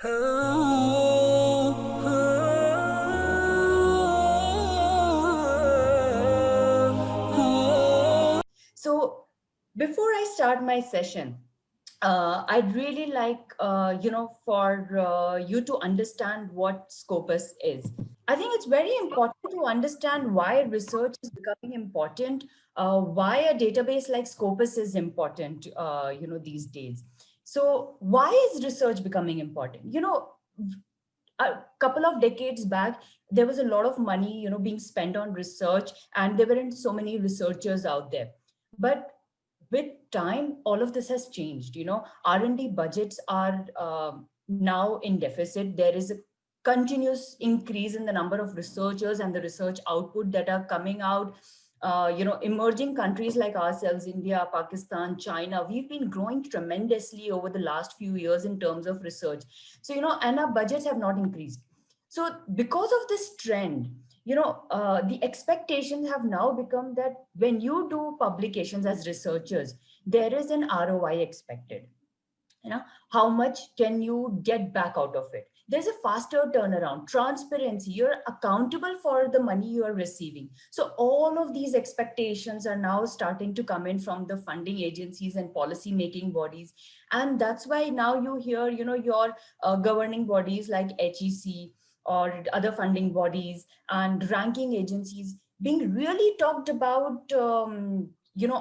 So before I start my session, I'd really like, for you to understand what Scopus is. I think it's very important to understand why research is becoming important, why a database like Scopus is important, these days. So why is research becoming important? A couple of decades back, there was a lot of money, being spent on research, and there weren't so many researchers out there. But with time, all of this has changed. R&D budgets are now in deficit. There is a continuous increase in the number of researchers and the research output that are coming out. Emerging countries like ourselves, India, Pakistan, China, we've been growing tremendously over the last few years in terms of research. So, and our budgets have not increased. So because of this trend, the expectations have now become that when you do publications as researchers, there is an ROI expected. How much can you get back out of it? There's a faster turnaround, transparency, you're accountable for the money you are receiving. So all of these expectations are now starting to come in from the funding agencies and policy making bodies. And that's why now you hear, your governing bodies like HEC or other funding bodies and ranking agencies being really talked about,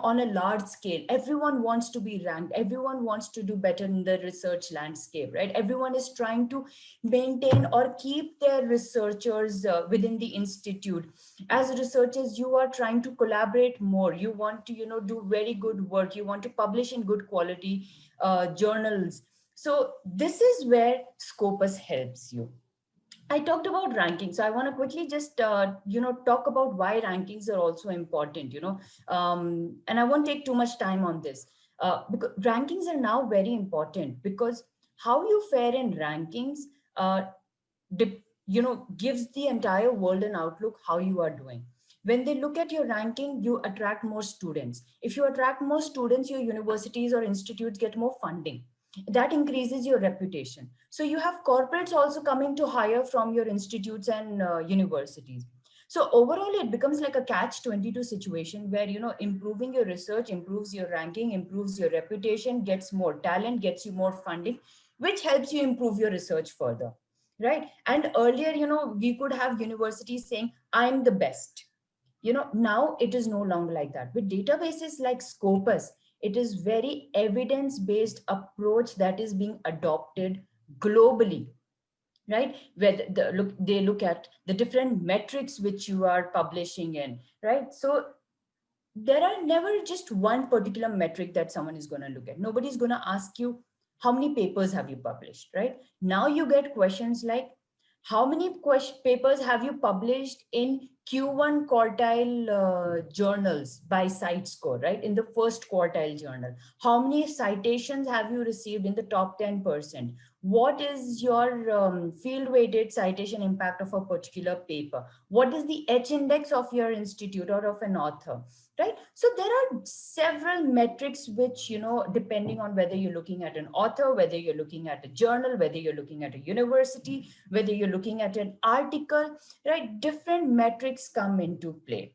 on a large scale. Everyone wants to be ranked, everyone wants to do better in the research landscape, right? Everyone is trying to maintain or keep their researchers within the institute. As researchers, you are trying to collaborate more, you want to do very good work, you want to publish in good quality journals. So this is where Scopus helps you. I talked about rankings, so I want to quickly just talk about why rankings are also important. And I won't take too much time on this, because rankings are now very important, because how you fare in rankings, uh, gives the entire world an outlook how you are doing. When they look at your ranking, you attract more students. If you attract more students, your universities or institutes get more funding. That increases your reputation. So you have corporates also coming to hire from your institutes and universities. So overall, it becomes like a catch 22 situation where, improving your research improves your ranking, improves your reputation, gets more talent, gets you more funding, which helps you improve your research further. Right. And earlier, we could have universities saying, I'm the best. Now it is no longer like that. With databases like Scopus, it is very evidence based approach that is being adopted globally, right? Where they look at the different metrics which you are publishing in, right? So there are never just one particular metric that someone is going to look at. Nobody's going to ask you how many papers have you published, right? Now you get questions like, how many papers have you published in Q1 quartile journals by site score, right? In the first quartile journal. How many citations have you received in the top 10%? What is your field weighted citation impact of a particular paper? What is the H index of your institute or of an author, right? So there are several metrics which, depending on whether you're looking at an author, whether you're looking at a journal, whether you're looking at a university, whether you're looking at an article, right? Different metrics come into play,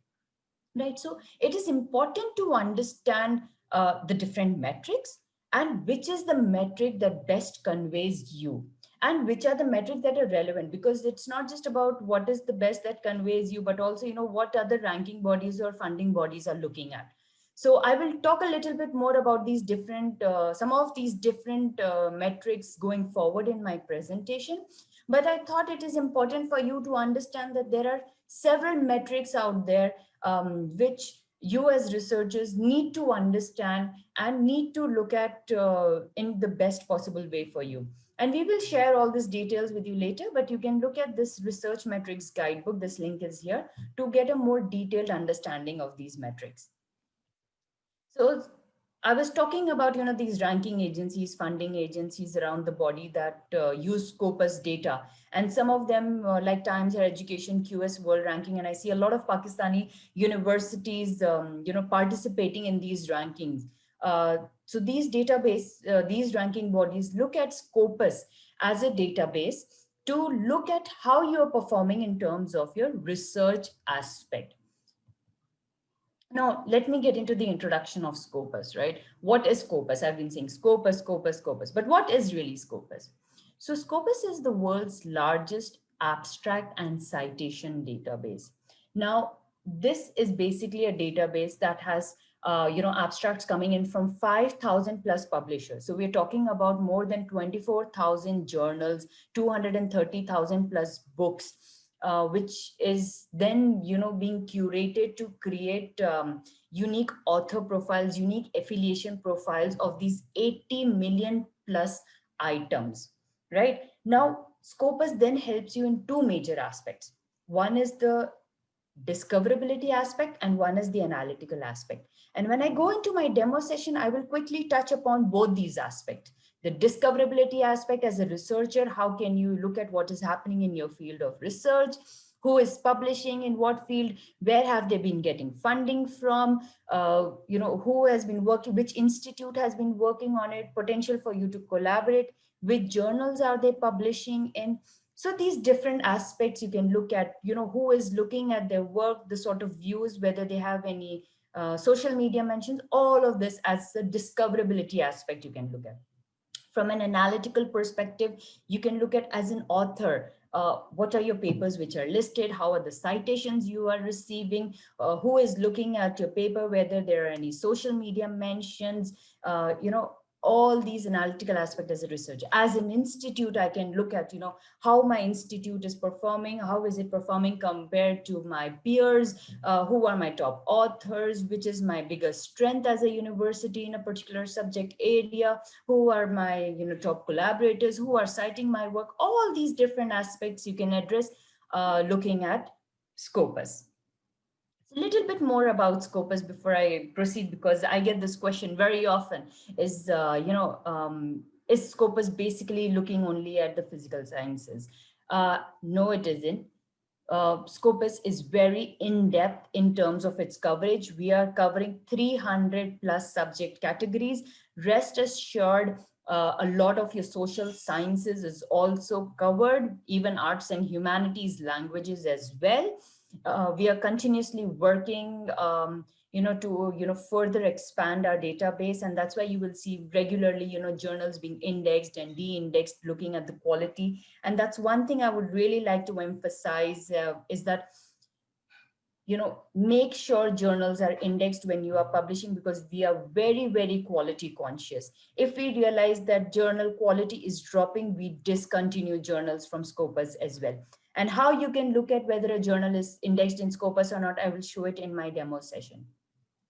right? So it is important to understand the different metrics, and which is the metric that best conveys you, and which are the metrics that are relevant, because it's not just about what is the best that conveys you, but also, what other ranking bodies or funding bodies are looking at. So I will talk a little bit more about these different, some of these different metrics going forward in my presentation. But I thought it is important for you to understand that there are several metrics out there, which you as researchers need to understand and need to look at in the best possible way for you. And we will share all these details with you later, but you can look at this research metrics guidebook. This link is here to get a more detailed understanding of these metrics. So I was talking about, these ranking agencies, funding agencies around the body that use Scopus data. And some of them, like Times Higher Education, QS World Ranking, and I see a lot of Pakistani universities, participating in these rankings. So these ranking bodies look at Scopus as a database to look at how you're performing in terms of your research aspect. Now, let me get into the introduction of Scopus, right? What is Scopus? I've been saying Scopus, Scopus, Scopus, but what is really Scopus? So Scopus is the world's largest abstract and citation database. Now, this is basically a database that has abstracts coming in from 5,000 plus publishers. So we're talking about more than 24,000 journals, 230,000 plus books, which is then being curated to create unique author profiles, unique affiliation profiles of these 80 million plus items. Right now, Scopus then helps you in two major aspects. One is the discoverability aspect and one is the analytical aspect. And when I go into my demo session, I will quickly touch upon both these aspects. The discoverability aspect as a researcher, how can you look at what is happening in your field of research, who is publishing in what field, where have they been getting funding from, who has been working, which institute has been working on it, potential for you to collaborate, which journals are they publishing in. So these different aspects you can look at, who is looking at their work, the sort of views, whether they have any social media mentions, all of this as the discoverability aspect you can look at. From an analytical perspective, you can look at as an author, what are your papers which are listed, how are the citations you are receiving, who is looking at your paper, whether there are any social media mentions, all these analytical aspects as a researcher. As an institute, I can look at, how my institute is performing, how is it performing compared to my peers, who are my top authors, which is my biggest strength as a university in a particular subject area, who are my top collaborators, who are citing my work. All these different aspects you can address looking at Scopus. A little bit more about Scopus before I proceed, because I get this question very often: is Scopus basically looking only at the physical sciences? No, it isn't. Scopus is very in-depth in terms of its coverage. We are covering 300 plus subject categories. Rest assured, a lot of your social sciences is also covered, even arts and humanities, languages as well. We are continuously working to further expand our database, and that's why you will see regularly journals being indexed and de-indexed, looking at the quality. And that's one thing I would really like to emphasize, is that make sure journals are indexed when you are publishing, because we are very, very quality conscious. If we realize that journal quality is dropping, we discontinue journals from Scopus as well. And how you can look at whether a journal is indexed in Scopus or not, I will show it in my demo session.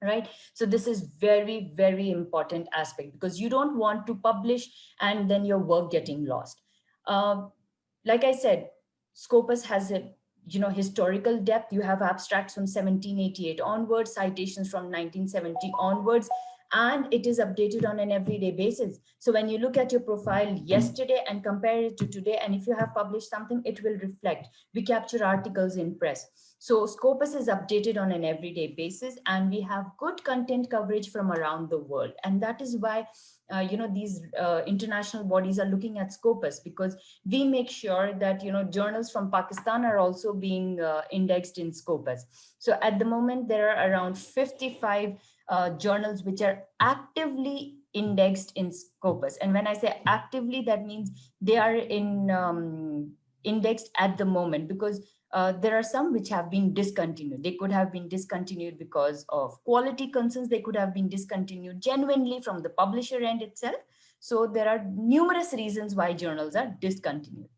Right? So this is very, very important aspect, because you don't want to publish and then your work getting lost. Like I said, Scopus has a historical depth. You have abstracts from 1788 onwards, citations from 1970 onwards, and it is updated on an everyday basis. So when you look at your profile yesterday and compare it to today, and if you have published something, it will reflect. We capture articles in press. So Scopus is updated on an everyday basis, and we have good content coverage from around the world. And that is why these international bodies are looking at Scopus, because we make sure that journals from Pakistan are also being indexed in Scopus. So at the moment, there are around 55 journals which are actively indexed in Scopus. And when I say actively, that means they are in indexed at the moment, because there are some which have been discontinued. They could have been discontinued because of quality concerns. They could have been discontinued genuinely from the publisher end itself. So there are numerous reasons why journals are discontinued.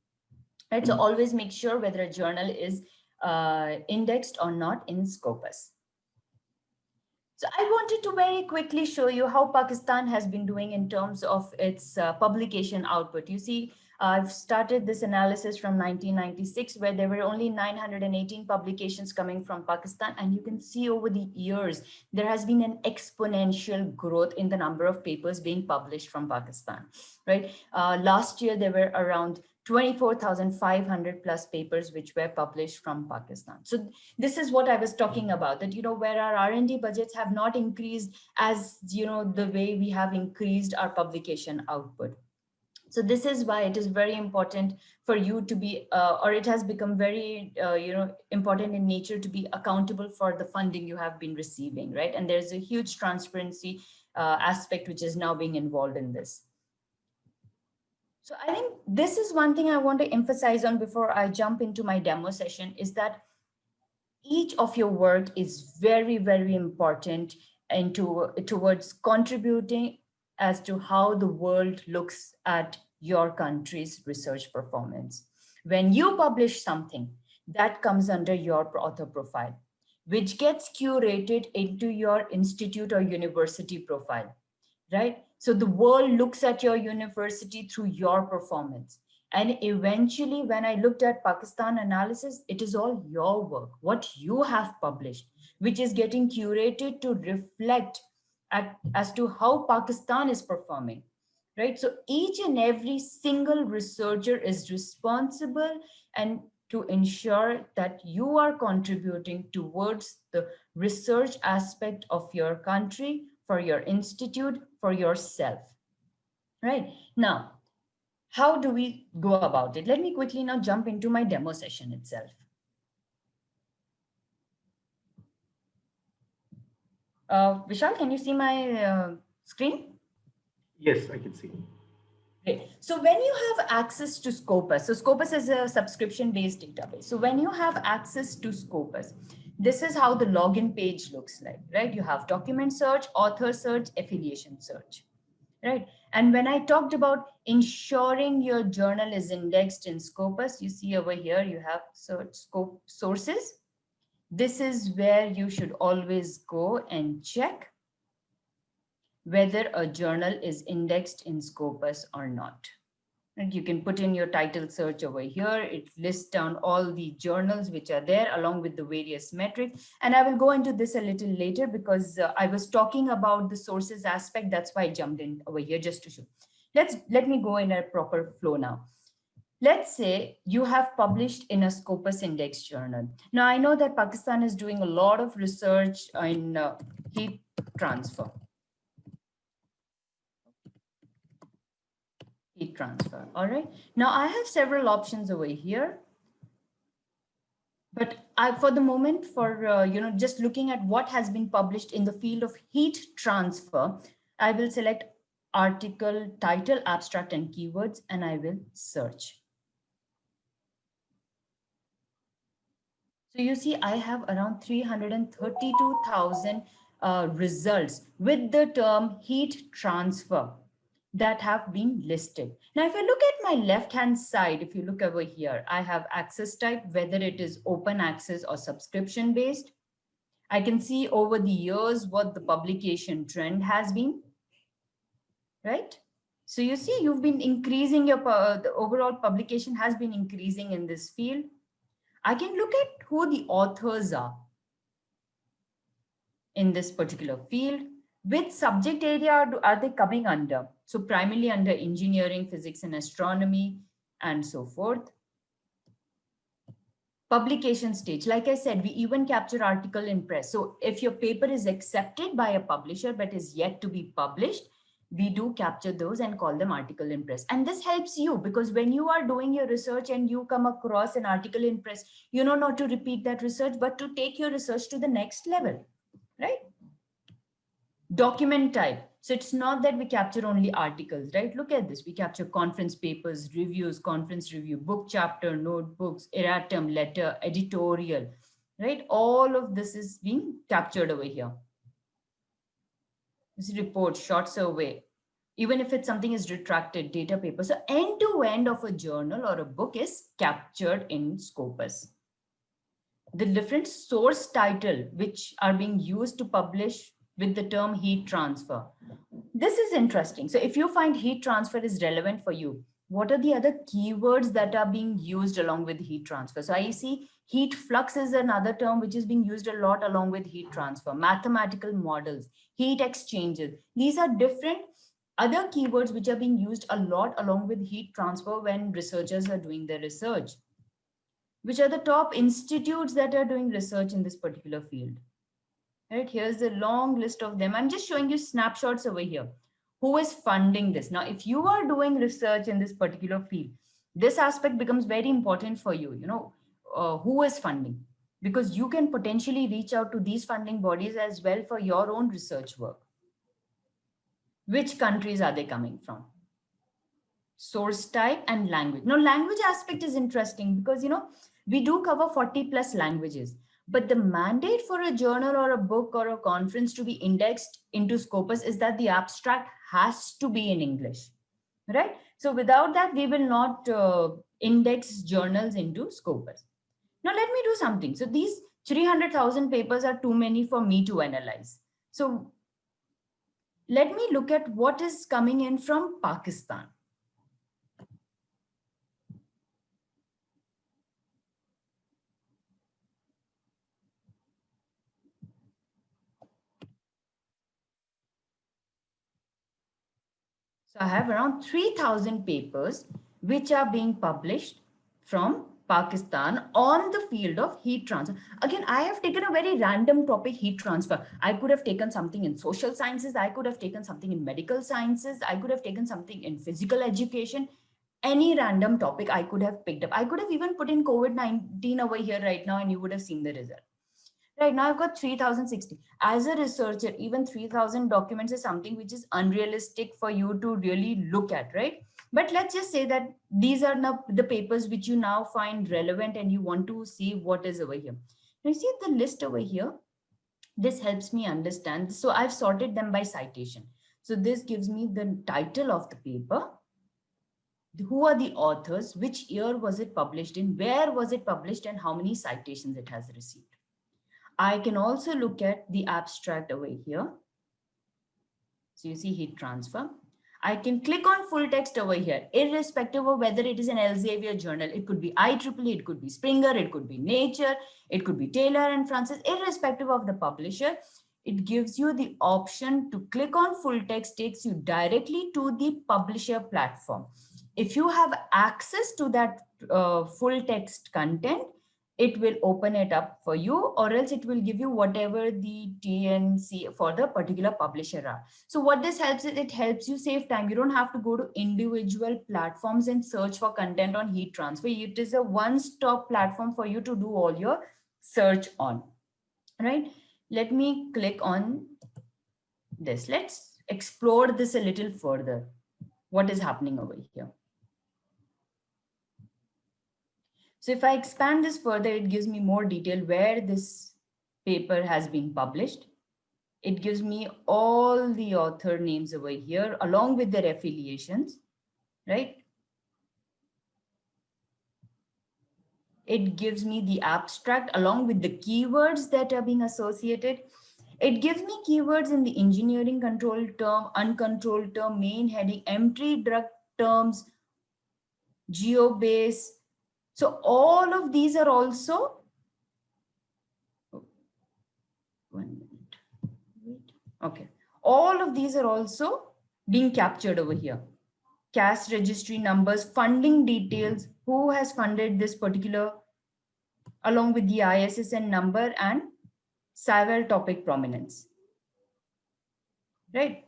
Right? So always make sure whether a journal is indexed or not in Scopus. So I wanted to very quickly show you how Pakistan has been doing in terms of its publication output. You see, I've started this analysis from 1996, where there were only 918 publications coming from Pakistan. And you can see over the years, there has been an exponential growth in the number of papers being published from Pakistan, right? Last year, there were around 24,500 plus papers which were published from Pakistan. So this is what I was talking about, that, where our R&D budgets have not increased as, the way we have increased our publication output. So this is why it is very important for you to be, or it has become very, important in nature to be accountable for the funding you have been receiving, right? And there's a huge transparency aspect which is now being involved in this. So I think this is one thing I want to emphasize on before I jump into my demo session is that each of your work is very, very important towards contributing as to how the world looks at your country's research performance. When you publish something, that comes under your author profile, which gets curated into your institute or university profile, right? So the world looks at your university through your performance. And eventually, when I looked at Pakistan analysis, it is all your work, what you have published, which is getting curated to reflect as to how Pakistan is performing, right? So each and every single researcher is responsible and to ensure that you are contributing towards the research aspect of your country, for your institute, for yourself, right? Now, how do we go about it? Let me quickly now jump into my demo session itself. Vishal, can you see my screen? Yes, I can see. Great. So when you have access to Scopus, so Scopus is a subscription-based database. So when you have access to Scopus, this is how the login page looks like, right? You have document search, author search, affiliation search, right? And when I talked about ensuring your journal is indexed in Scopus, you see over here, you have search scope sources. This is where you should always go and check whether a journal is indexed in Scopus or not. And you can put in your title search over here. It lists down all the journals which are there along with the various metrics. And I will go into this a little later because I was talking about the sources aspect. That's why I jumped in over here just to show. Let me go in a proper flow now. Let's say you have published in a Scopus Index journal. Now I know that Pakistan is doing a lot of research in heat transfer. Heat transfer. All right. Now I have several options over here. But for the moment, for just looking at what has been published in the field of heat transfer, I will select article, title, abstract, and keywords, and I will search. So you see, I have around 332,000 results with the term heat transfer that have been listed. Now, if I look at my left-hand side, if you look over here, I have access type, whether it is open access or subscription based. I can see over the years what the publication trend has been, right? So you see, you've been increasing your, the overall publication has been increasing in this field. I can look at who the authors are in this particular field. Which subject area are they coming under? So primarily under engineering, physics and astronomy, and so forth. Publication stage, like I said, we even capture article in press. So if your paper is accepted by a publisher but is yet to be published, we do capture those and call them article in press. And this helps you because when you are doing your research and you come across an article in press, you know not to repeat that research, but to take your research to the next level, right? Document type. So it's not that we capture only articles, right? Look at this. We capture conference papers, reviews, conference review, book chapter, notebooks, erratum, letter, editorial, right? All of this is being captured over here. This report, short survey, even if it's something is retracted, data paper. So end to end of a journal or a book is captured in Scopus. The different source title which are being used to publish with the term heat transfer. This is interesting. So if you find heat transfer is relevant for you, what are the other keywords that are being used along with heat transfer? So I see heat flux is another term which is being used a lot along with heat transfer, mathematical models, heat exchangers. These are different other keywords which are being used a lot along with heat transfer when researchers are doing their research. Which are the top institutes that are doing research in this particular field? Right, here's a long list of them. I'm just showing you snapshots over here. Who is funding this? Now, if you are doing research in this particular field, this aspect becomes very important for you, who is funding? Because you can potentially reach out to these funding bodies as well for your own research work. Which countries are they coming from? Source type and language. Now, language aspect is interesting because, we do cover 40 plus languages, but the mandate for a journal or a book or a conference to be indexed into Scopus is that the abstract has to be in English, right? So without that, we will not index journals into Scopus. Now, let me do something. So these 300,000 papers are too many for me to analyze. So let me look at what is coming in from Pakistan. So I have around 3,000 papers which are being published from Pakistan on the field of heat transfer. Again, I have taken a very random topic, heat transfer. I could have taken something in social sciences. I could have taken something in medical sciences. I could have taken something in physical education. Any random topic I could have picked up. I could have even put in COVID-19 over here right now and you would have seen the result. Right now, I've got 3,060. As a researcher, even 3,000 documents is something which is unrealistic for you to really look at, right? But let's just say that these are now the papers which you now find relevant and you want to see what is over here. Now, you see the list over here. This helps me understand. So I've sorted them by citation. So this gives me the title of the paper. Who are the authors? Which year was it published in? Where was it published? And how many citations it has received? I can also look at the abstract over here. So you see heat transfer. I can click on full text over here, irrespective of whether it is an Elsevier journal. It could be IEEE, it could be Springer, it could be Nature, it could be Taylor and Francis, irrespective of the publisher. It gives you the option to click on full text, takes you directly to the publisher platform. If you have access to that full text content, it will open it up for you, or else it will give you whatever the TNC for the particular publisher are. So what this helps is it helps you save time. You don't have to go to individual platforms and search for content on heat transfer. It is a one-stop platform for you to do all your search on, right? Let me click on this. Let's explore this a little further. What is happening over here? So if I expand this further, it gives me more detail where this paper has been published. It gives me all the author names over here along with their affiliations, right? It gives me the abstract along with the keywords that are being associated. It gives me keywords in the engineering control term, uncontrolled term, main heading, empty drug terms, geobase. So all of these are also, 1 minute, wait. Okay. All of these are also being captured over here. CAS registry numbers, funding details, who has funded this particular, along with the ISSN number and SAVEL topic prominence, right?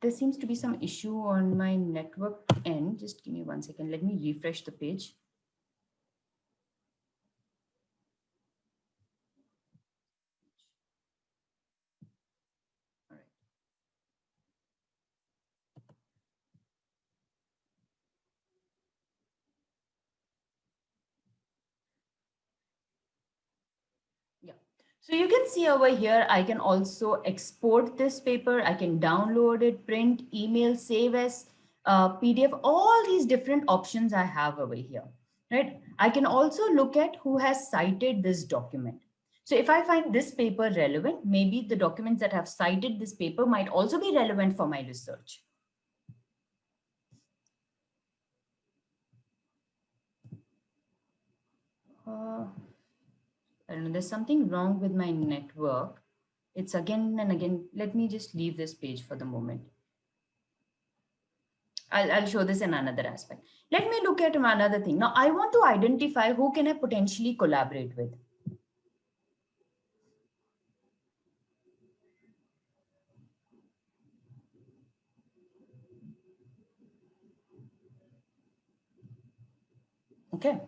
There seems to be some issue on my network end. Just give me 1 second. Let me refresh the page. Yeah. So you can see over here, I can also export this paper. I can download it, print, email, save as PDF, all these different options I have over here, right? I can also look at who has cited this document. So if I find this paper relevant, maybe the documents that have cited this paper might also be relevant for my research. I don't know, there's something wrong with my network. It's again and again. Let me just leave this page for the moment. I'll show this in another aspect. Let me look at another thing. Now, I want to identify who can I potentially collaborate with. Okay.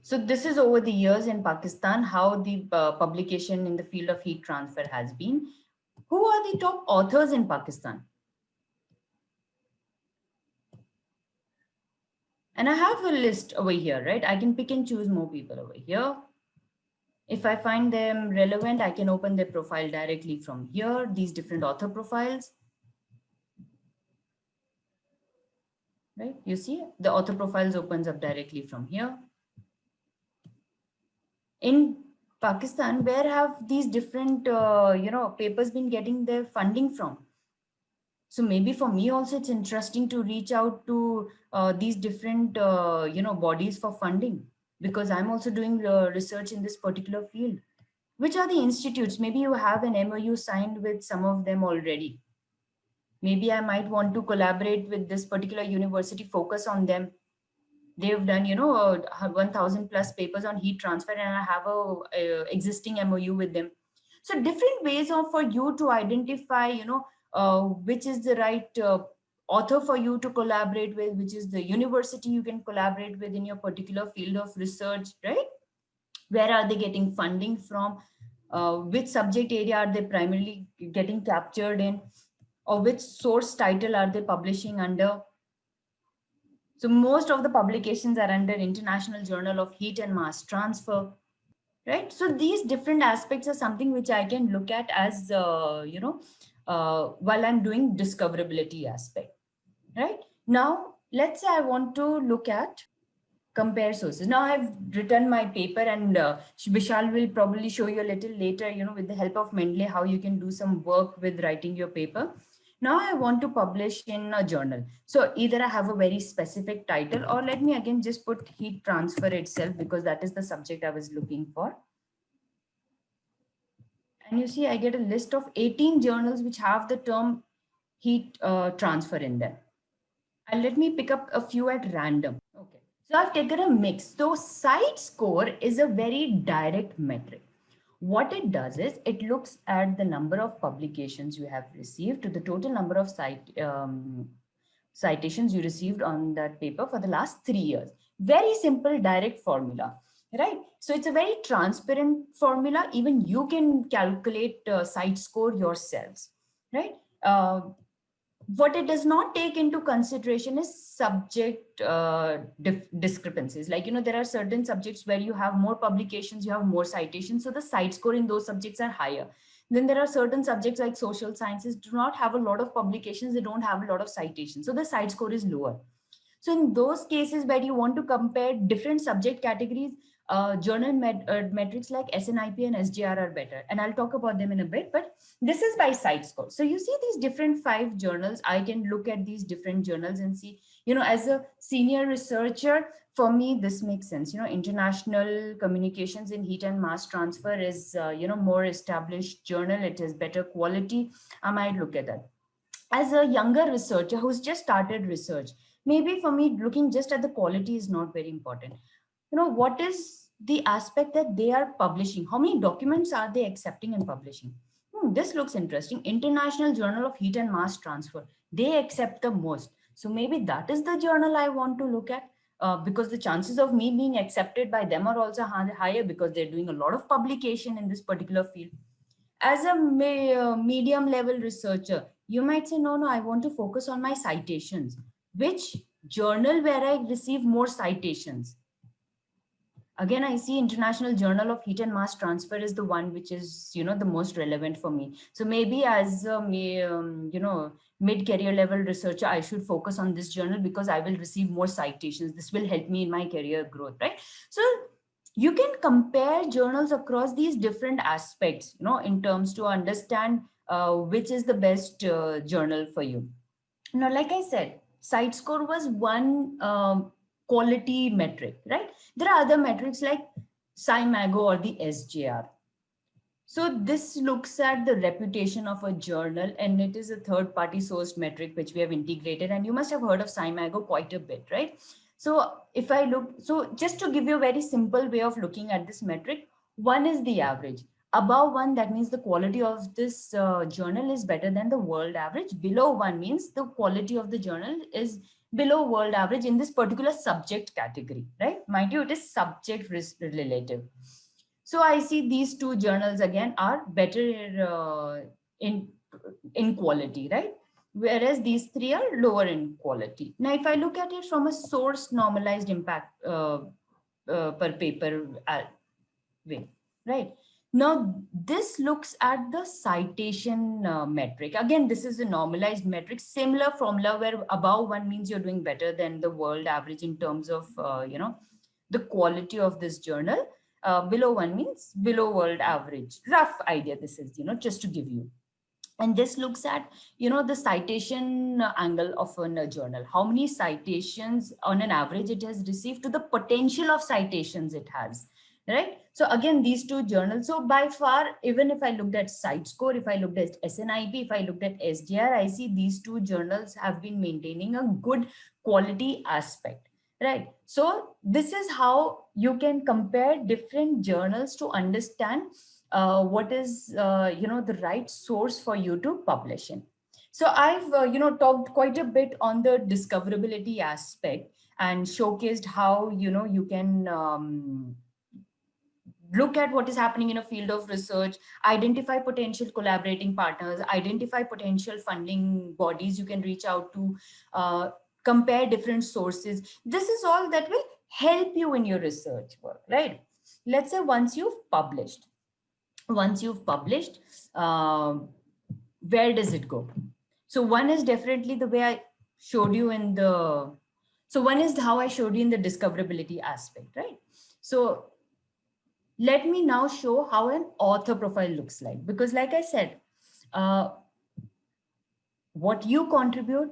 So this is over the years in Pakistan, how the publication in the field of heat transfer has been. Who are the top authors in Pakistan? And I have a list over here, right? I can pick and choose more people over here. If I find them relevant, I can open their profile directly from here, these different author profiles, right? You see the author profiles opens up directly from here. In Pakistan, where have these different, papers been getting their funding from? So maybe for me also, it's interesting to reach out to these different, bodies for funding, because I'm also doing research in this particular field. Which are the institutes? Maybe you have an MOU signed with some of them already. Maybe I might want to collaborate with this particular university, focus on them. They've done, 1000 plus papers on heat transfer, and I have a existing MOU with them. So different ways of for you to identify, which is the right author for you to collaborate with, which is the university you can collaborate with in your particular field of research, right? Where are they getting funding from? Which subject area are they primarily getting captured in? Or which source title are they publishing under? So most of the publications are under International Journal of Heat and Mass Transfer, right? So these different aspects are something which I can look at as, while I'm doing discoverability aspect, right? Now, let's say I want to look at compare sources. Now I've written my paper, and Vishal will probably show you a little later, with the help of Mendeley, how you can do some work with writing your paper. Now I want to publish in a journal. So either I have a very specific title, or let me again just put heat transfer itself, because that is the subject I was looking for. And you see, I get a list of 18 journals which have the term heat transfer in them. And let me pick up a few at random. Okay. So I've taken a mix. So site score is a very direct metric. What it does is it looks at the number of publications you have received to the total number of citations you received on that paper for the last 3 years. Very simple, direct formula, right? So it's a very transparent formula. Even you can calculate site score yourselves, right? What it does not take into consideration is subject discrepancies. Like, there are certain subjects where you have more publications, you have more citations. So the site score in those subjects are higher. Then there are certain subjects like social sciences do not have a lot of publications. They don't have a lot of citations. So the site score is lower. So in those cases where you want to compare different subject categories, journal metrics like SNIP and SJR are better. And I'll talk about them in a bit, but this is by site score. So you see these different 5 journals. I can look at these different journals and see, as a senior researcher, for me, this makes sense. International Communications in Heat and Mass Transfer is, more established journal. It is better quality. I might look at that. As a younger researcher who's just started research, maybe for me, looking just at the quality is not very important. What is the aspect that they are publishing? How many documents are they accepting and publishing? This looks interesting. International Journal of Heat and Mass Transfer. They accept the most. So maybe that is the journal I want to look at, because the chances of me being accepted by them are also higher, because they're doing a lot of publication in this particular field. As a medium level researcher, you might say, no, I want to focus on my citations. Which journal where I receive more citations? Again, I see International Journal of Heat and Mass Transfer is the one which is, the most relevant for me. So maybe as a, mid-career level researcher, I should focus on this journal because I will receive more citations. This will help me in my career growth, right? So you can compare journals across these different aspects, in terms to understand which is the best journal for you. Now, like I said, site score was one quality metric, right? There are other metrics like SciMago or the SJR. So this looks at the reputation of a journal, and it is a third-party sourced metric which we have integrated. And you must have heard of SciMago quite a bit, right? So if I look, so just to give you a very simple way of looking at this metric, one is the average. Above 1, that means the quality of this journal is better than the world average. Below 1 means the quality of the journal is below world average in this particular subject category, right? Mind you, it is subject relative. So I see these two journals again are better in quality, right? Whereas these three are lower in quality. Now, if I look at it from a source normalized impact per paper way, right? Now, this looks at the citation metric. Again, this is a normalized metric, similar formula where above 1 means you're doing better than the world average in terms of, the quality of this journal. Below 1 means below world average. Rough idea this is, just to give you. And this looks at, the citation angle of a journal. How many citations on an average it has received to the potential of citations it has, right? So again, these two journals. So by far, even if I looked at CiteScore, if I looked at SNIP, if I looked at SJR, I see these two journals have been maintaining a good quality aspect, right? So this is how you can compare different journals to understand what is the right source for you to publish in. So I've talked quite a bit on the discoverability aspect and showcased how you can look at what is happening in a field of research, identify potential collaborating partners, identify potential funding bodies you can reach out to, compare different sources. This is all that will help you in your research work, right? Let's say once you've published, where does it go? So one is definitely the way I showed you in the, so one is how I showed you in the discoverability aspect, right? So let me now show how an author profile looks like, because like I said, what you contribute,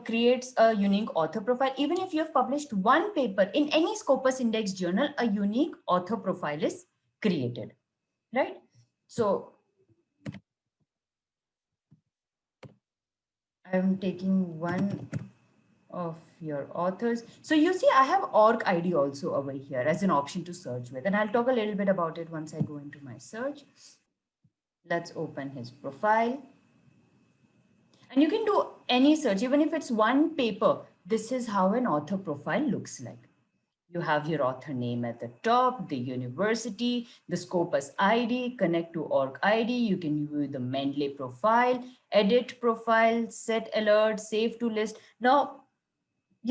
creates a unique author profile. Even if you have published one paper in any Scopus Index journal, a unique author profile is created, right? So I'm taking one of your authors. So you see, I have org ID also over here as an option to search with, and I'll talk a little bit about it once I go into my search. Let's open his profile. And you can do any search, even if it's one paper. This is how an author profile looks like. You have your author name at the top, the university, the Scopus ID, connect to org ID. You can view the Mendeley profile, edit profile, set alert, save to list. Now,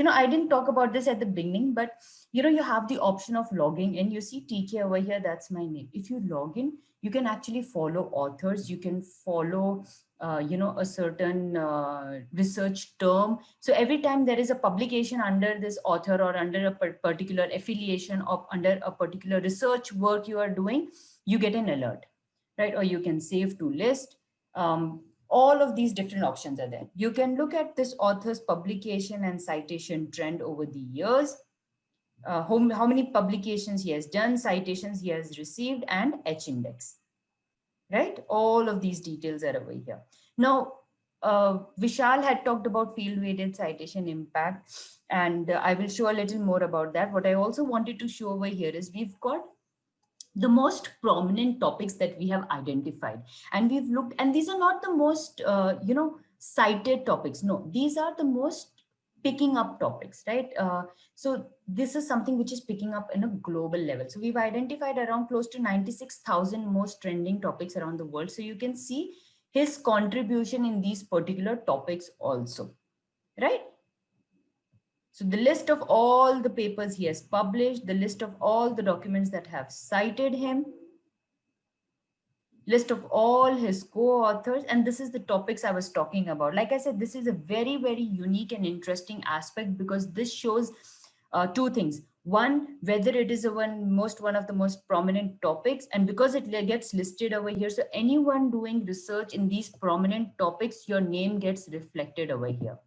I didn't talk about this at the beginning, but you have the option of logging in. You see TK over here, that's my name. If you log in, you can actually follow authors. You can follow, a certain research term. So every time there is a publication under this author or under a particular affiliation or under a particular research work you are doing, you get an alert, right? Or you can save to list. All of these different options are there. You can look at this author's publication and citation trend over the years, how many publications he has done, citations he has received, and H index, right? All of these details are over here. Now, Vishal had talked about field weighted citation impact, and I will show a little more about that. What I also wanted to show over here is we've got the most prominent topics that we have identified, and we've looked, and these are not the most cited topics. No, these are the most picking up topics, right? So this is something which is picking up in a global level. So we've identified around close to 96,000 most trending topics around the world. So you can see his contribution in these particular topics also, right? So the list of all the papers he has published, the list of all the documents that have cited him, list of all his co-authors, and this is the topics I was talking about. Like I said, this is a very, very unique and interesting aspect because this shows two things. One, whether it is one of the most prominent topics, and because it gets listed over here, so anyone doing research in these prominent topics, your name gets reflected over here,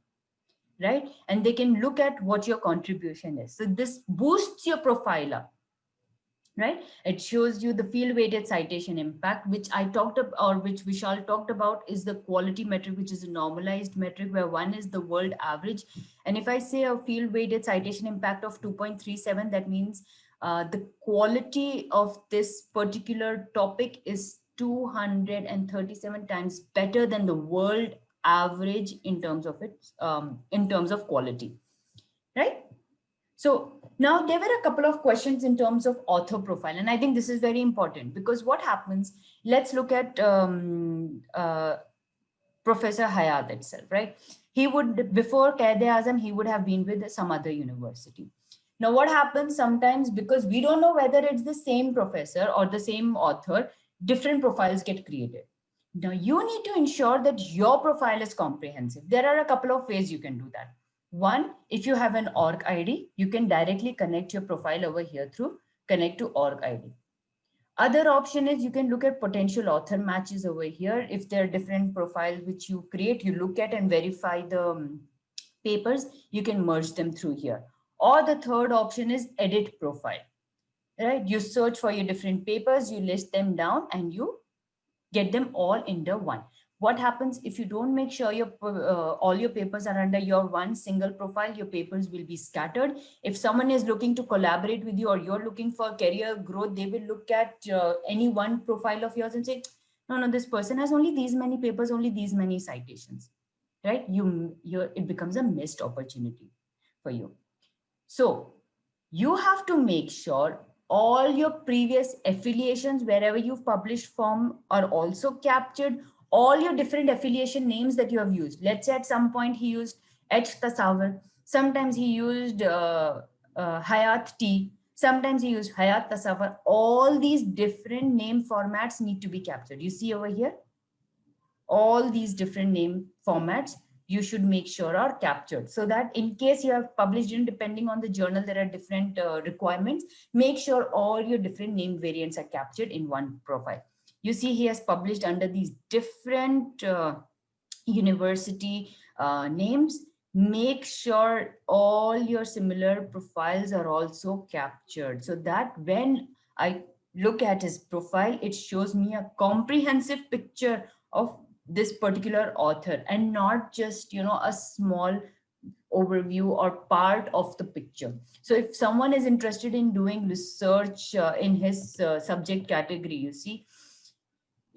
right? And they can look at what your contribution is. So this boosts your profile up, right? It shows you the field weighted citation impact, which I talked about, or which Vishal talked about, is the quality metric, which is a normalized metric where 1 is the world average. And if I say a field weighted citation impact of 2.37, that means The quality of this particular topic is 237 times better than the world average in terms of its in terms of quality, right? So now there were a couple of questions in terms of author profile, and I think this is very important because what happens, let's look at Professor Hayat itself, right? He would, before Quaid-e-Azam, he would have been with some other university. Now, what happens sometimes, because we don't know whether it's the same professor or the same author, different profiles get created. Now, you need to ensure that your profile is comprehensive. There are a couple of ways you can do that. One, if you have an org ID, you can directly connect your profile over here through connect to org ID. Other option is you can look at potential author matches over here. If there are different profiles which you create, you look at and verify the papers, you can merge them through here. Or the third option is edit profile, right? You search for your different papers, you list them down and you get them all under one. What happens if you don't make sure your all your papers are under your one single profile? Your papers will be scattered. If someone is looking to collaborate with you or you're looking for career growth, they will look at any one profile of yours and say, no, no, this person has only these many papers, only these many citations, right? It becomes a missed opportunity for you. So you have to make sure all your previous affiliations, wherever you've published from, are also captured. All your different affiliation names that you have used. Let's say at some point he used H. Tasawwur. Sometimes he used Hayat T. Sometimes he used Hayat Tasawwur. All these different name formats need to be captured. You see over here, all these different name formats you should make sure are captured, so that in case you have published in, depending on the journal, there are different requirements. Make sure all your different name variants are captured in one profile. You see he has published under these different university names. Make sure all your similar profiles are also captured, so that when I look at his profile, it shows me a comprehensive picture of this particular author and not just, you know, a small overview or part of the picture. So if someone is interested in doing research in his subject category, you see,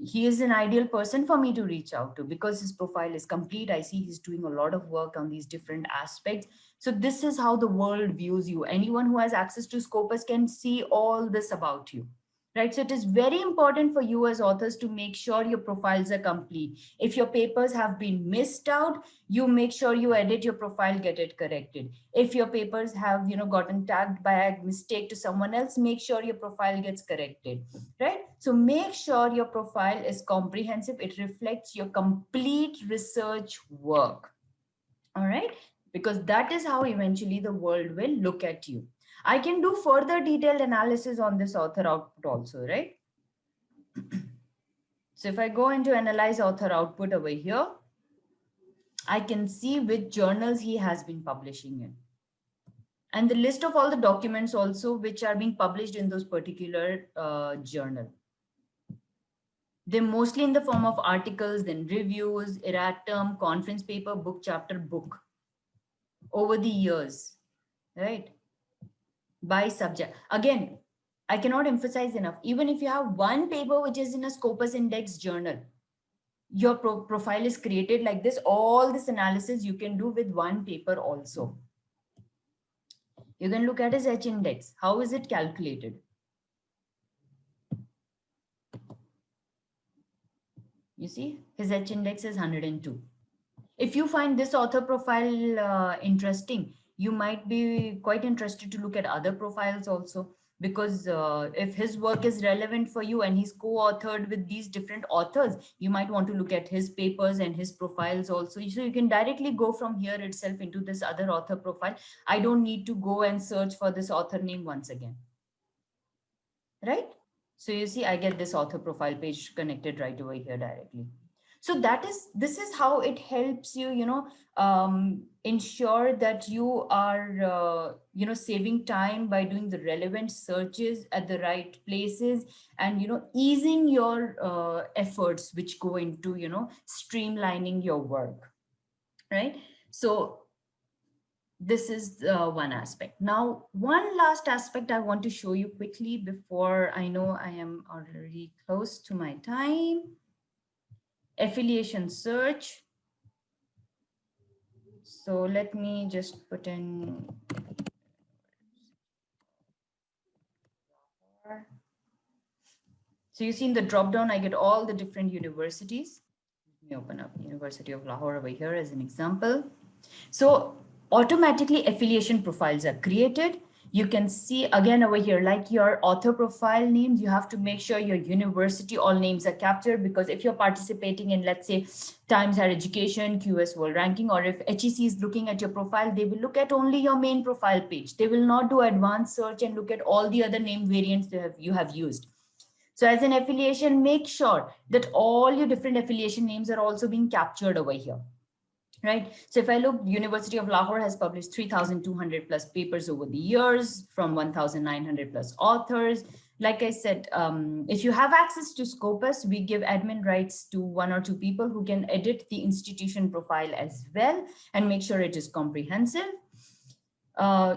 he is an ideal person for me to reach out to because his profile is complete. I see he's doing a lot of work on these different aspects. So this is how the world views you. Anyone who has access to Scopus can see all this about you, right? So it is very important for you as authors to make sure your profiles are complete. If your papers have been missed out, you make sure you edit your profile, get it corrected. If your papers have, you know, gotten tagged by a mistake to someone else, make sure your profile gets corrected, right? So make sure your profile is comprehensive. It reflects your complete research work, all right? Because that is how eventually the world will look at you. I can do further detailed analysis on this author output also, right? So if I go into analyze author output over here, I can see which journals he has been publishing in. And the list of all the documents also which are being published in those particular journal. They're mostly in the form of articles, then reviews, erratum, conference paper, book chapter, book over the years, right? By subject. Again, I cannot emphasize enough. Even if you have one paper which is in a Scopus Index journal, your profile is created like this. All this analysis you can do with one paper also. You can look at his H index. How is it calculated? You see, his H index is 102. If you find this author profile interesting, you might be quite interested to look at other profiles also, because if his work is relevant for you and he's co-authored with these different authors, you might want to look at his papers and his profiles also. So you can directly go from here itself into this other author profile. I don't need to go and search for this author name once again, right? So you see, I get this author profile page connected right over here directly. So this is how it helps you, you know, ensure that you are, you know, saving time by doing the relevant searches at the right places, and, you know, easing your efforts which go into, you know, streamlining your work, right? So this is one aspect. Now, one last aspect I want to show you quickly before I know I am already close to my time. Affiliation search. So let me just put in. So you see in the drop down, I get all the different universities. Let me open up University of Lahore over here as an example. So automatically affiliation profiles are created. You can see again over here, like your author profile names, you have to make sure your university, all names are captured, because if you're participating in, let's say, Times Higher Education, QS World Ranking, or if HEC is looking at your profile, they will look at only your main profile page. They will not do advanced search and look at all the other name variants you have used. So as an affiliation, make sure that all your different affiliation names are also being captured over here. Right. So if I look, University of Lahore has published 3,200 plus papers over the years from 1,900 plus authors. Like I said, if you have access to Scopus, we give admin rights to 1 or 2 people who can edit the institution profile as well and make sure it is comprehensive.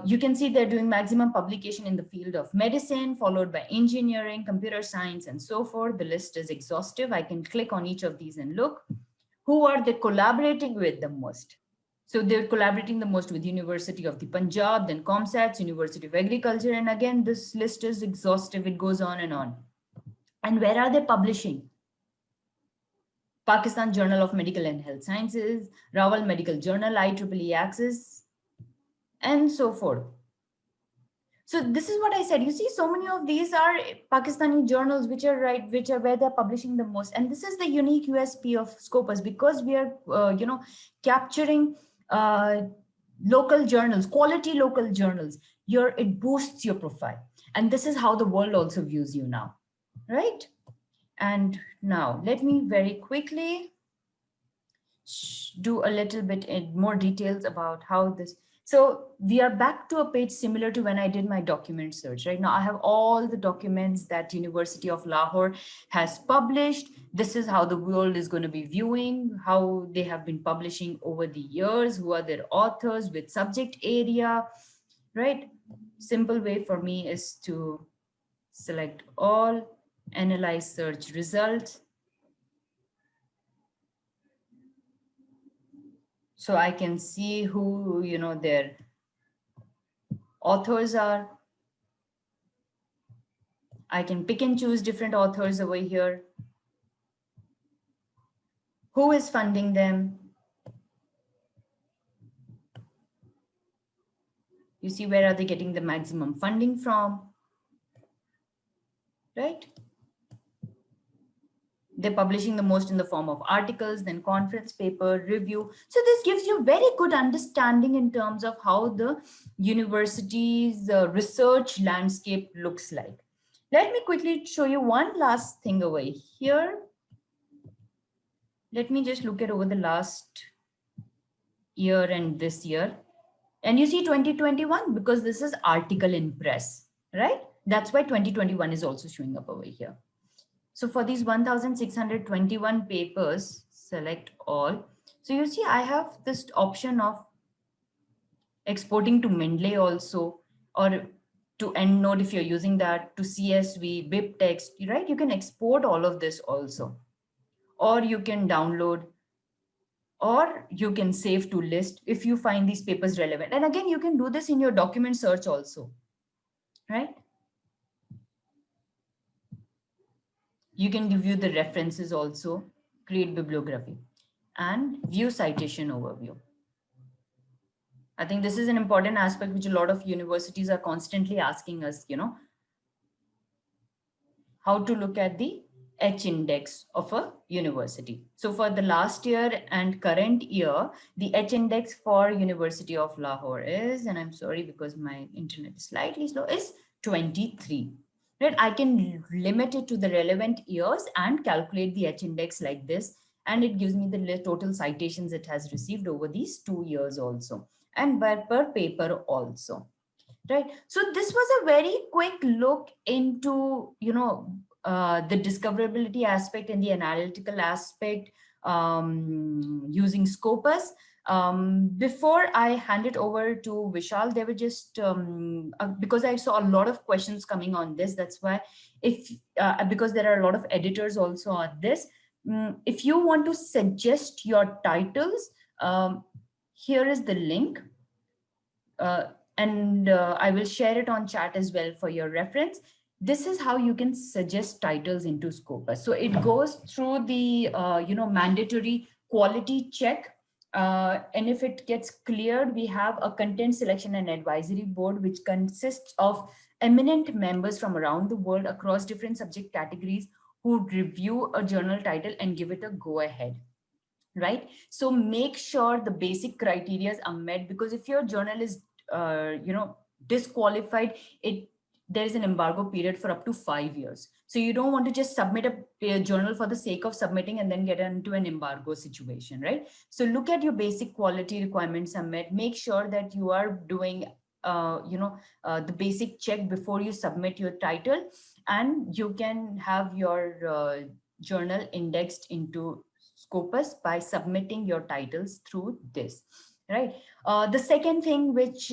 You can see they're doing maximum publication in the field of medicine, followed by engineering, computer science, and so forth. The list is exhaustive. I can click on each of these and look. Who are they collaborating with the most? So they're collaborating the most with University of the Punjab, then ComStats, University of Agriculture. And again, this list is exhaustive. It goes on and on. And where are they publishing? Pakistan Journal of Medical and Health Sciences, Rawal Medical Journal, IEEE Access, and so forth. So this is what I said. You see, so many of these are Pakistani journals, which are where they're publishing the most. And this is the unique USP of Scopus, because we are, capturing local journals, quality local journals. It boosts your profile, and this is how the world also views you now, right? And now let me very quickly do a little bit in more details about how this. So we are back to a page similar to when I did my document search. Right now, I have all the documents that University of Lahore has published. This is how the world is going to be viewing, how they have been publishing over the years, who are their authors, with subject area, right? Simple way for me is to select all, analyze search results. So I can see who, their authors are. I can pick and choose different authors over here. Who is funding them? You see, where are they getting the maximum funding from? Right? They're publishing the most in the form of articles, then conference paper, review. So this gives you very good understanding in terms of how the university's research landscape looks like. Let me quickly show you one last thing over here. Let me just look at over the last year and this year. And you see 2021, because this is article in press, right? That's why 2021 is also showing up over here. So for these 1,621 papers, select all. So you see, I have this option of exporting to Mendeley also, or to EndNote if you're using that, to CSV, BibTeX, right? You can export all of this also, or you can download, or you can save to list if you find these papers relevant. And again, you can do this in your document search also, right? You can view the references also, create bibliography, and view citation overview. I think this is an important aspect which a lot of universities are constantly asking us, how to look at the H index of a university. So for the last year and current year, the H index for University of Lahore is, and I'm sorry because my internet is slightly slow, is 23. Right? I can limit it to the relevant years and calculate the H index like this. And it gives me the total citations it has received over these 2 years also, and per paper also. Right. So this was a very quick look into, the discoverability aspect and the analytical aspect using Scopus. Before I hand it over to Vishal, there were just because I saw a lot of questions coming on this. That's why, if because there are a lot of editors also on this. If you want to suggest your titles, here is the link. And I will share it on chat as well for your reference. This is how you can suggest titles into Scopus. So it goes through the mandatory quality check. And if it gets cleared, we have a content selection and advisory board, which consists of eminent members from around the world across different subject categories who review a journal title and give it a go ahead. Right. So make sure the basic criteria are met, because if your journal is, disqualified, there is an embargo period for up to 5 years. So you don't want to just submit a journal for the sake of submitting and then get into an embargo situation, right? So look at your basic quality requirements are met. Make sure that you are doing, the basic check before you submit your title, and you can have your journal indexed into Scopus by submitting your titles through this, right? The second thing which,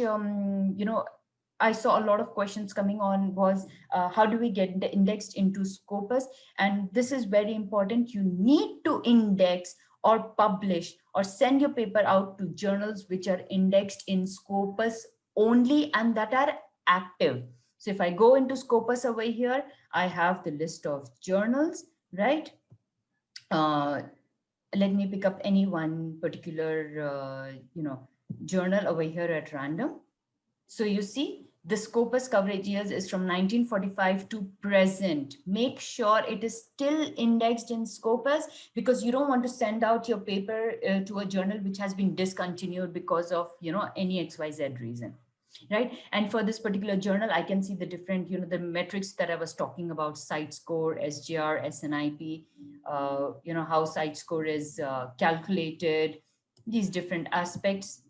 I saw a lot of questions coming on was, how do we get the indexed into Scopus? And this is very important. You need to index or publish or send your paper out to journals which are indexed in Scopus only and that are active. So if I go into Scopus over here, I have the list of journals, right? Let me pick up any one particular, journal over here at random. So you see, the Scopus coverage years is from 1945 to present. Make sure it is still indexed in Scopus, because you don't want to send out your paper to a journal which has been discontinued because of, any XYZ reason. Right. And for this particular journal, I can see the different, the metrics that I was talking about: site score, SGR, SNIP, how site score is calculated, these different aspects.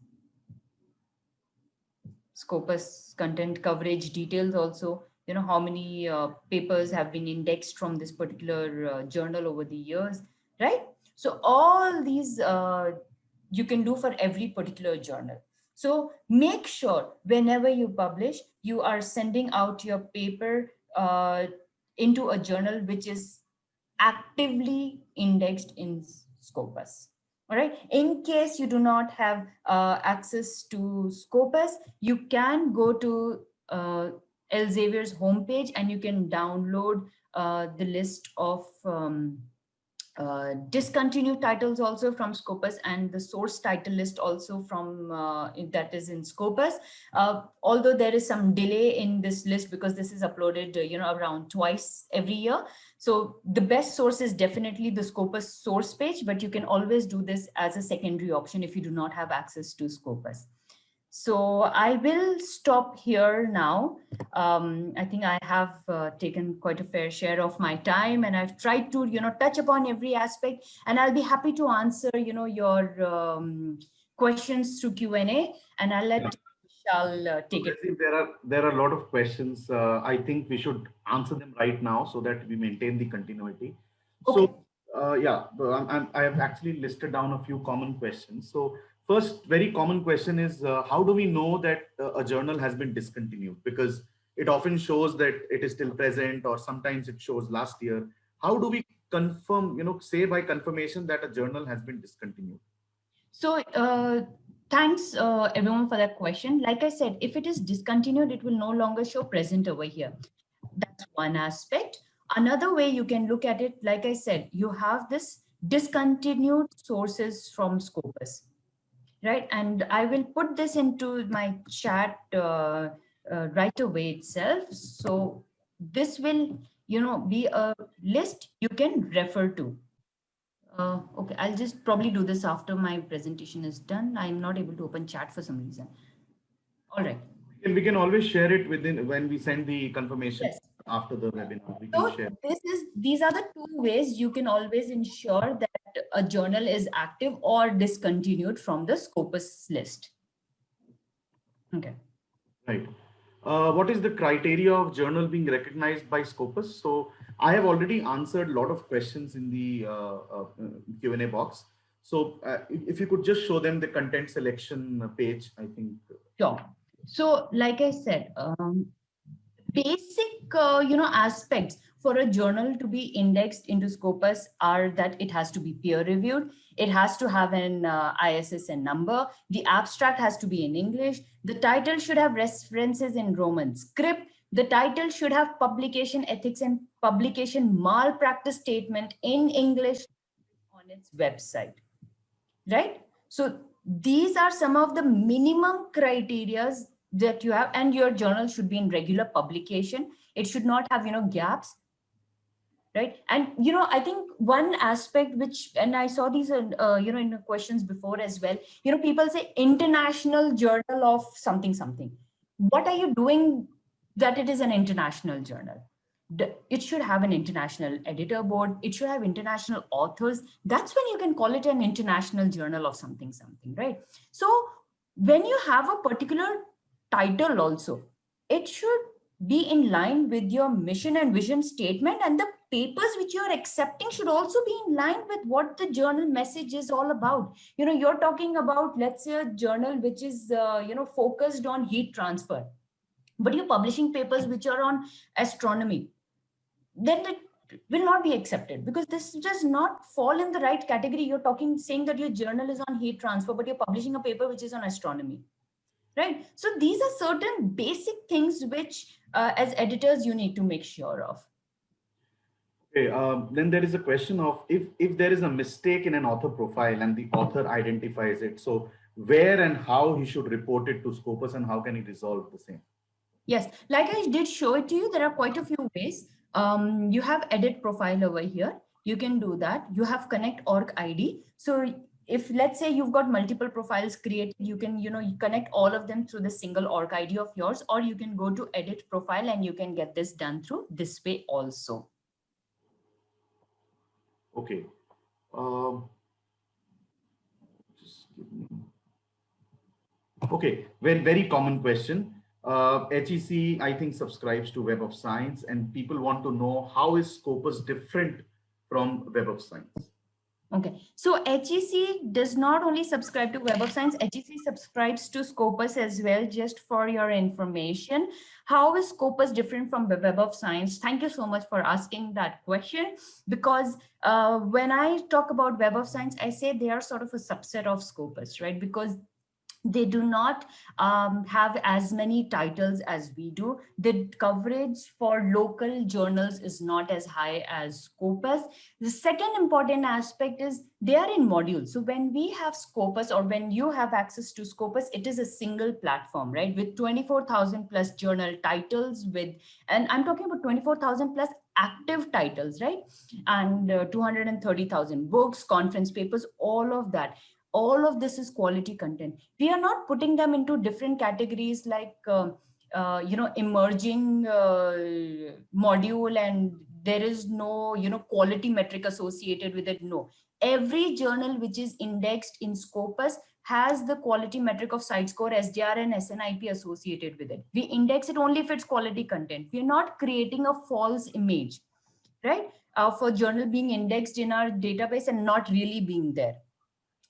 Scopus content coverage details also, how many papers have been indexed from this particular journal over the years, right? So all these you can do for every particular journal. So make sure whenever you publish, you are sending out your paper into a journal which is actively indexed in Scopus. All right. In case you do not have access to Scopus, you can go to Elsevier's homepage and you can download the list of discontinued titles also from Scopus, and the source title list also from that is in Scopus. Although there is some delay in this list because this is uploaded, around twice every year. So the best source is definitely the Scopus source page, but you can always do this as a secondary option if you do not have access to Scopus. So I will stop here now. I think I have taken quite a fair share of my time, and I've tried to, touch upon every aspect, and I'll be happy to answer, your questions through Q&A, and I'll let Vishal take it. There are a lot of questions. I think we should answer them right now so that we maintain the continuity. Okay. So I have actually listed down a few common questions. So first, very common question is, how do we know that a journal has been discontinued? Because it often shows that it is still present, or sometimes it shows last year. How do we confirm, say by confirmation that a journal has been discontinued? So thanks everyone for that question. Like I said, if it is discontinued, it will no longer show present over here. That's one aspect. Another way you can look at it, like I said, you have this discontinued sources from Scopus, right? And I will put this into my chat right away itself. So this will, be a list you can refer to. Okay, I'll just probably do this after my presentation is done. I'm not able to open chat for some reason. All right. We can always share it when we send the confirmation. Yes. After the webinar. We So can share. these are the two ways you can always ensure that a journal is active or discontinued from the Scopus list. Okay. Right. What is the criteria of journal being recognized by Scopus? So I have already answered a lot of questions in the Q&A box. So if you could just show them the content selection page, I think. Sure. So, like I said, basic aspects for a journal to be indexed into Scopus are that it has to be peer reviewed, it has to have an ISSN number, the abstract has to be in English, the title should have references in Roman script, the title should have publication ethics and publication malpractice statement in English on its website, right? So these are some of the minimum criterias that you have, and your journal should be in regular publication. It should not have gaps, right? And I think one aspect which, and I saw these in the questions before as well, people say international journal of something something. What are you doing that it is an international journal? It should have an international editor board, it should have international authors. That's when you can call it an international journal of something something, right? So when you have a particular title also, it should be in line with your mission and vision statement, and the papers which you are accepting should also be in line with what the journal message is all about. You're talking about, let's say, a journal which is focused on heat transfer, but you're publishing papers which are on astronomy, then it will not be accepted, because this does not fall in the right category. You're saying that your journal is on heat transfer, but you're publishing a paper which is on astronomy, right? So these are certain basic things which as editors you need to make sure of. Okay, then there is a question of, if there is a mistake in an author profile and the author identifies it, so where and how he should report it to Scopus, and how can he resolve the same? Yes, like I did show it to you, there are quite a few ways. You have edit profile over here. You can do that. You have connect org ID. So if, let's say, you've got multiple profiles created, you can, you connect all of them through the single org ID of yours, or you can go to edit profile and you can get this done through this way also. Okay. Just give me. Okay, very common question. HEC, I think, subscribes to Web of Science, and people want to know, how is Scopus different from Web of Science? Okay, so HEC does not only subscribe to Web of Science, HEC subscribes to Scopus as well, just for your information. How is Scopus different from Web of Science? Thank you so much for asking that question, because when I talk about Web of Science, I say they are sort of a subset of Scopus, right? Because they do not have as many titles as we do. The coverage for local journals is not as high as Scopus. The second important aspect is they are in modules. So when we have Scopus, or when you have access to Scopus, it is a single platform, right? With 24,000 plus journal titles, and I'm talking about 24,000 plus active titles, right? And 230,000 books, conference papers, all of that. All of this is quality content. We are not putting them into different categories like emerging module, and there is no quality metric associated with it. No, every journal which is indexed in Scopus has the quality metric of Sitescore, SDR, and SNIP associated with it. We index it only if it's quality content. We are not creating a false image, right, for journal being indexed in our database and not really being there.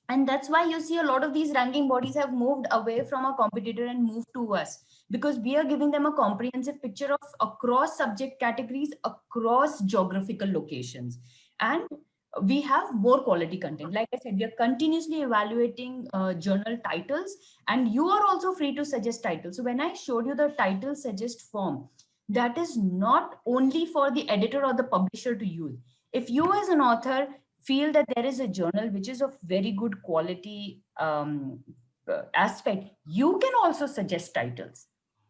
And that's why you see a lot of these ranking bodies have moved away from a competitor and moved to us, because we are giving them a comprehensive picture of across subject categories, across geographical locations, and we have more quality content. Like I said, we are continuously evaluating journal titles, and you are also free to suggest titles. So when I showed you the title suggest form, that is not only for the editor or the publisher to use. If you as an author feel that there is a journal which is of very good quality aspect, you can also suggest titles,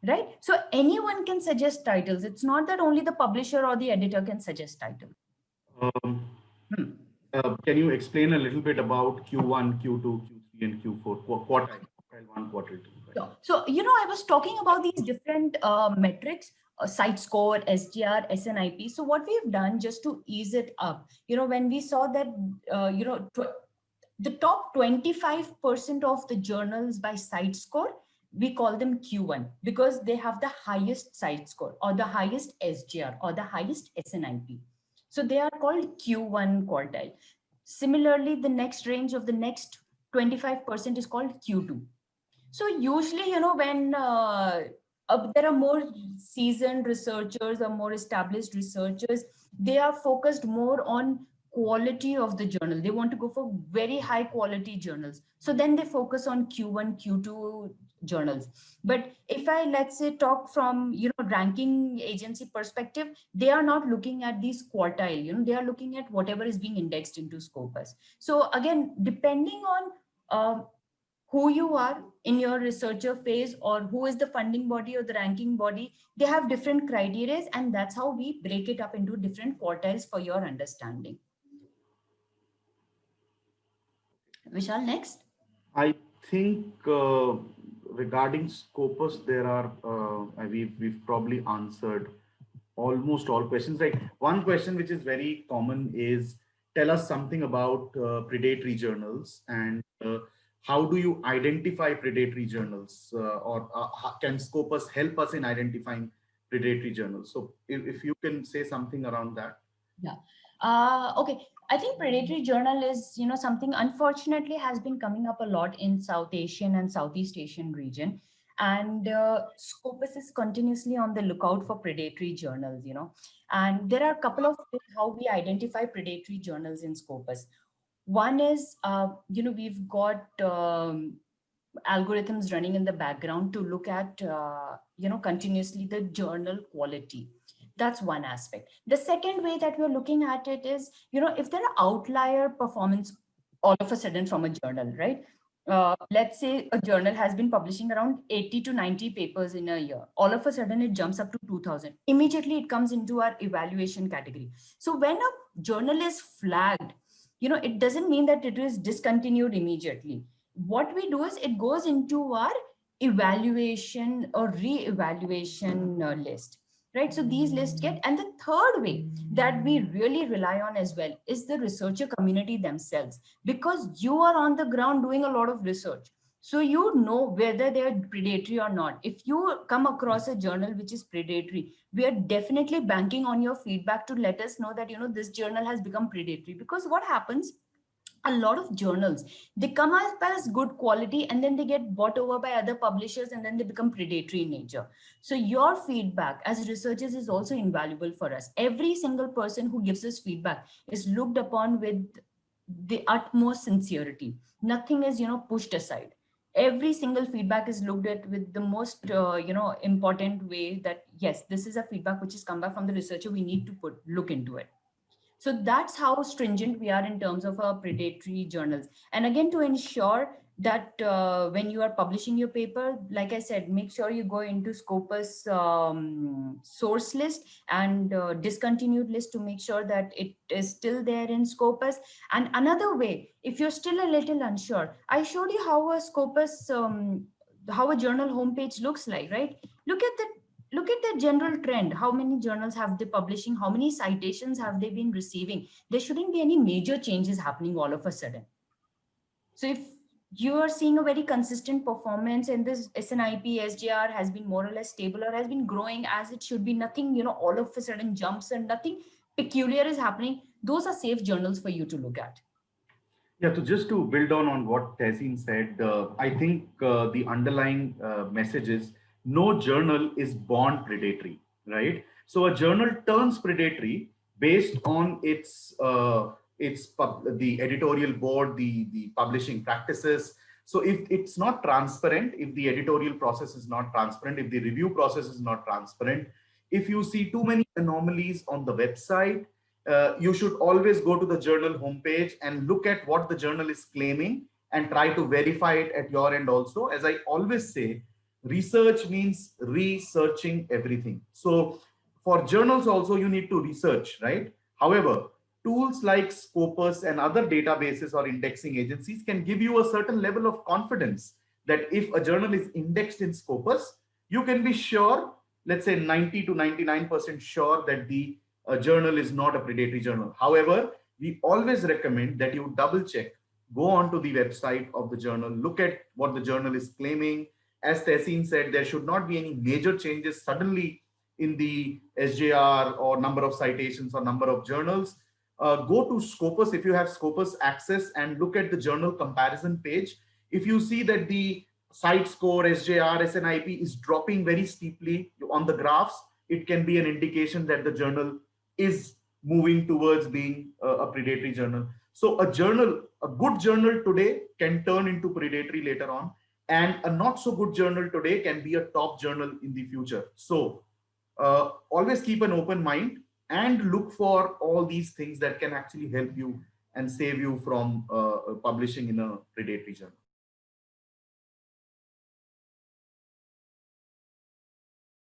right? So anyone can suggest titles. It's not that only the publisher or the editor can suggest titles. Can you explain a little bit about Q1, Q2, Q3, and Q4? Quartile 1, quartile 2. So, I was talking about these different metrics, Sitescore, SGR, SNIP. So what we've done, just to ease it up, when we saw that, the top 25% of the journals by Sitescore, we call them Q1, because they have the highest Sitescore, or the highest SGR, or the highest SNIP. So they are called Q1 quartile. Similarly, the next range of the next 25% is called Q2. So usually, when there are more seasoned researchers or more established researchers, they are focused more on quality of the journal. They want to go for very high quality journals. So then they focus on Q1, Q2 journals. But if I, let's say, talk from, ranking agency perspective, they are not looking at these quartile, they are looking at whatever is being indexed into Scopus. So again, depending on who you are in your researcher phase, or who is the funding body or the ranking body, they have different criteria, and that's how we break it up into different quartiles for your understanding. Vishal, next. I think regarding Scopus, there are we've probably answered almost all questions. Like one question which is very common is, tell us something about predatory journals, and how do you identify predatory journals, or can Scopus help us in identifying predatory journals? So if you can say something around that. Yeah. Okay. I think predatory journal is, something unfortunately has been coming up a lot in South Asian and Southeast Asian region. And Scopus is continuously on the lookout for predatory journals, And there are a couple of ways how we identify predatory journals in Scopus. One is, we've got algorithms running in the background to look at, continuously the journal quality. That's one aspect. The second way that we're looking at it is, if there are outlier performance all of a sudden from a journal, right? Let's say a journal has been publishing around 80 to 90 papers in a year. All of a sudden it jumps up to 2000. Immediately it comes into our evaluation category. So when a journal is flagged, it doesn't mean that it is discontinued immediately. What we do is it goes into our evaluation or re-evaluation list, right? So these lists get, and the third way that we really rely on as well is the researcher community themselves, because you are on the ground doing a lot of research. So you know whether they are predatory or not. If you come across a journal which is predatory, we are definitely banking on your feedback to let us know that, this journal has become predatory. Because what happens, a lot of journals, they come up as good quality and then they get bought over by other publishers and then they become predatory in nature. So your feedback as researchers is also invaluable for us. Every single person who gives us feedback is looked upon with the utmost sincerity. Nothing is, pushed aside. Every single feedback is looked at with the most important way, that yes, this is a feedback which has come back from the researcher, we need to look into it. So that's how stringent we are in terms of our predatory journals. And again, to ensure that when you are publishing your paper, like I said, make sure you go into Scopus source list and discontinued list to make sure that it is still there in Scopus. And another way, if you're still a little unsure, I showed you how a Scopus, how a journal homepage looks like, right? Look at the general trend. How many journals have they publishing? How many citations have they been receiving? There shouldn't be any major changes happening all of a sudden. So if you are seeing a very consistent performance and this SNIP, SJR has been more or less stable or has been growing as it should be, nothing, all of a sudden jumps and nothing peculiar is happening, those are safe journals for you to look at. Yeah, so just to build on what Tehseen said, I think the underlying message is no journal is born predatory, right? So a journal turns predatory based on the editorial board, the publishing practices. So if it's not transparent, if the editorial process is not transparent, if the review process is not transparent, if you see too many anomalies on the website, you should always go to the journal homepage and look at what the journal is claiming and try to verify it at your end also. As I always say, research means researching everything. So for journals also, you need to research, right? However, tools like Scopus and other databases or indexing agencies can give you a certain level of confidence that if a journal is indexed in Scopus, you can be sure, let's say 90 to 99% sure that the journal is not a predatory journal. However, we always recommend that you double check, go onto the website of the journal, look at what the journal is claiming. As Tehseen said, there should not be any major changes suddenly in the SJR or number of citations or number of journals. go to Scopus if you have Scopus access and look at the journal comparison page. If you see that the site score, SJR, SNIP is dropping very steeply on the graphs, it can be an indication that the journal is moving towards being a predatory journal. So a good journal today can turn into predatory later on, and a not so good journal today can be a top journal in the future. So always keep an open mind and look for all these things that can actually help you and save you from publishing in a predatory journal.